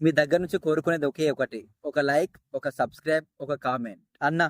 మీ దగ్గర నుంచి కోరుకునేది ఒకే ఒకటి, ఒక లైక్, ఒక సబ్స్క్రైబ్, ఒక కామెంట్. అన్న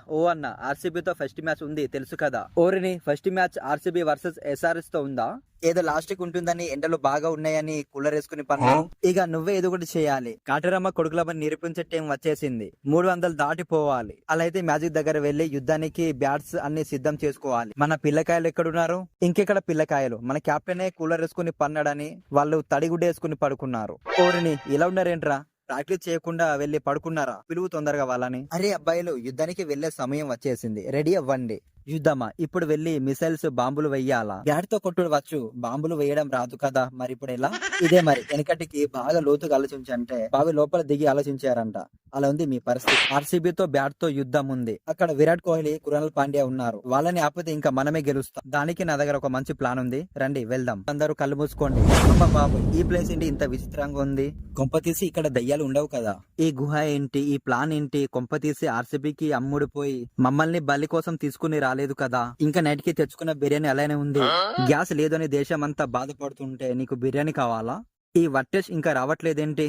ఆర్సీబీతో ఫస్ట్ మ్యాచ్ ఉంది తెలుసు కదా. ఓరిని first match RCB versus SRS తో ఉందా? ఏదో లాస్టిక్ ఉంటుందని, ఎండలు బాగా ఉన్నాయని కూలర్ వేసుకుని పన్నా. ఇక నువ్వే ఏదో ఒకటి చేయాలి. కాటరమ్మ కొడుకులమని నిరూపించే టైం వచ్చేసింది. 300 దాటిపోవాలి. అలా అయితే మ్యాజిక్ దగ్గర వెళ్లి యుద్ధానికి బ్యాట్స్ అన్ని సిద్ధం చేసుకోవాలి. మన పిల్లకాయలు ఎక్కడున్నారు? ఇంకెక్కడ పిల్లకాయలు? మన కెప్టెనే కూలర్ వేసుకుని పన్నాడని వాళ్ళు తడిగుడ్డ వేసుకుని పడుకున్నారు. ఓరిని ఇలా ఉన్నారేంట్రా? ప్రాక్టీస్ చేయకుండా వెళ్లి పడుకున్నారా? పిలువు తొందరగా వాళ్ళని. అరే అబ్బాయిలు, యుద్ధానికి వెళ్లే సమయం వచ్చేసింది, రెడీ అవ్వండి. యుద్ధమా? ఇప్పుడు వెళ్లి మిసైల్స్ బాంబులు వెయ్యాలా? బ్యాట్ తో కొట్టుడు బాంబులు వేయడం రాదు కదా, మరి ఇప్పుడు ఎలా? ఇదే మరి, వెనకటికి బాగా లోతుగా ఆలోచించంటే బావి లోపల దిగి ఆలోచించారంట. అలా ఉంది మీ పరిస్థితి. ఆర్సీబీతో బ్యాట్ తో యుద్ధం ఉంది. అక్కడ విరాట్ కోహ్లీ, కృణాల్ పాండ్యా ఉన్నారు. వాళ్ళని ఆపితే ఇంకా మనమే గెలుస్తాం. దానికి నా దగ్గర ఒక మంచి ప్లాన్ ఉంది, రండి వెళ్దాం. అందరూ కళ్ళు మూసుకోండి. అమ్మ బాబు, ఈ ప్లేస్ ఏంటి ఇంత విచిత్రంగా ఉంది? కొంపతీసి ఇక్కడ దయ్యాలు ఉండవు కదా? ఈ గుహ ఏంటి? ఈ ప్లాన్ ఏంటి? కొంపతీసి ఆర్సీబీకి అమ్ముడిపోయి మమ్మల్ని బలి కోసం తీసుకుని రాలేదు కదా? ఇంకా నైట్ కి తెచ్చుకున్న బిర్యానీ అలానే ఉంది. గ్యాస్ లేదని దేశం అంతా బాధపడుతుంటే నీకు బిర్యానీ కావాలా? ఈ వట్టేష్ ఇంకా రావట్లేదేంటి?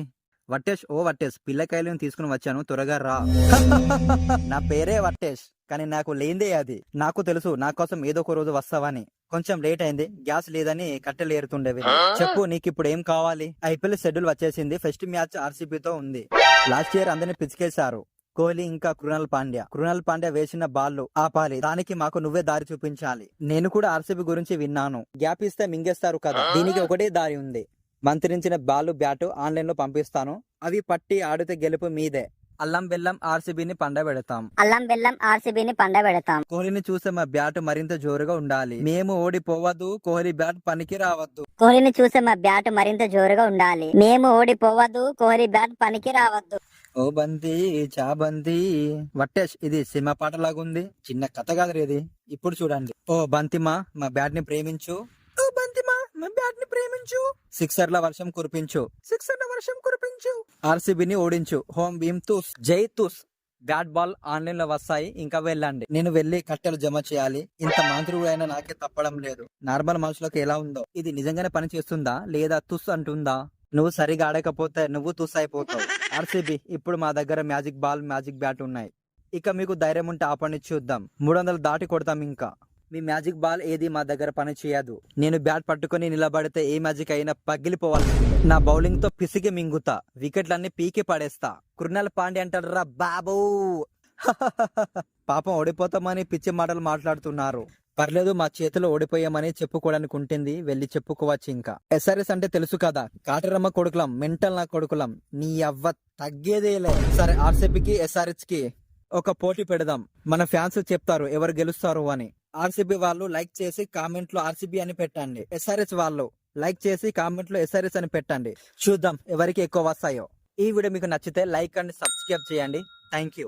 వట్టేష్, ఓ వట్టేష్, పిల్లకాయలను తీసుకుని వచ్చాను, త్వరగా రా. నా పేరే వట్టేష్, కానీ నాకు లేందే అది. నాకు తెలుసు నా కోసం ఏదో ఒక రోజు వస్తావని. కొంచెం లేట్ అయింది, గ్యాస్ లేదని కట్టెలు ఏరుతుండేవి. చెప్పు, నీకు ఇప్పుడు ఏం కావాలి? ఐపీఎల్ షెడ్యూల్ వచ్చేసింది. ఫస్ట్ మ్యాచ్ ఆర్సీబీతో ఉంది. లాస్ట్ ఇయర్ అందరిని పిచ్చికేశారు. కోహ్లీ ఇంకా కృణాల్ పాండ్యా వేసిన బాల్లు ఆపాలి. దానికి మాకు నువ్వే దారి చూపించాలి. నేను కూడా ఆర్సీబీ గురించి విన్నాను. గ్యాప్ ఇస్తే మింగేస్తారు కదా. దీనికి ఒకటే దారి ఉంది. మంత్రించిన బాల్ బ్యాట్ ఆన్లైన్ లో పంపిస్తాను. అవి పట్టి ఆడితే గెలుపు మీదే. అల్లం బెల్లం ఆర్సీబీని పండబెడతాం. కోహ్లీని చూస్తే మా బ్యాట్ మరింత జోరుగా ఉండాలి. మేము ఓడిపోవద్దు, కోహ్లీ బ్యాట్ పనికి రావద్దు. ఓ బంతి చాబంతి. వట్టేష్, ఇది సినిమా పాట లాగుంది, చిన్న కథ కాదు ఇది. ఇప్పుడు చూడండి. ఓ బంతిమా, మా బ్యాట్ ని ప్రేమించు. ఓ బంతిమా, మా బ్యాట్ ని ప్రేమించు. సిక్సర్ల వర్షం కురిపించు. ఆర్సీబీని ఓడించు. హోమ్ భీమ్ తుస్, జై తుస్. బ్యాట్ బాల్ ఆన్లైన్ లో వస్తాయి, ఇంకా వెళ్ళండి. నేను వెళ్లి కట్టెలు జమ చేయాలి. ఇంత మంత్రుడు అయినా నాకే తప్పడం లేదు. నార్మల్ మనుషులకు ఎలా ఉందో, ఇది నిజంగానే పని చేస్తుందా లేదా తుస్ అంటుందా? నువ్వు సరిగా ఆడకపోతే నువ్వు తుస్ అయిపోతావు. ఆర్సీబీ, ఇప్పుడు మా దగ్గర మ్యాజిక్ బాల్, మ్యాజిక్ బ్యాట్ ఉన్నాయి. ఇక మీకు ధైర్యం ఉంటే ఆపండి, చూద్దాం. 300 దాటి కొడతాం. ఇంకా మీ మ్యాజిక్ బాల్ ఏది మా దగ్గర పని చేయదు. నేను బ్యాట్ పట్టుకుని నిలబడితే ఏ మ్యాజిక్ అయినా పగిలిపోవాలి. నా బౌలింగ్ తో పిసిగి మింగుతా, వికెట్లన్నీ పీకి పడేస్తా. కృణాల్ పాండ్యా అంటారా బాబు. పాపం ఓడిపోతామని పిచ్చి మాటలు మాట్లాడుతున్నారు. పర్లేదు, మా చేతిలో ఓడిపోయామని చెప్పుకోవడానికి ఉంటుంది, వెళ్ళి చెప్పుకోవచ్చు. ఇంకా ఎస్ఆర్ఎస్ అంటే తెలుసు కదా, కాటరమ్మ కొడుకులం, మెంటల్ నా కొడుకులం. నీ అవ్వ తగ్గేదేలే. సరే, ఆర్సీబీకి ఎస్ఆర్ఎస్ కి ఒక పోటీ పెడదాం. మన ఫ్యాన్స్ చెప్తారు ఎవరు గెలుస్తారు అని. ఆర్సీబీ వాళ్ళు లైక్ చేసి కామెంట్ లో ఆర్సీబీ అని పెట్టండి. ఎస్ఆర్ఎస్ వాళ్ళు లైక్ చేసి కామెంట్ లో ఎస్ఆర్ఎస్ అని పెట్టండి. చూద్దాం ఎవరికి ఎక్కువ వస్తాయో. ఈ వీడియో మీకు నచ్చితే లైక్ అండ్ సబ్స్క్రైబ్ చేయండి. Thank you.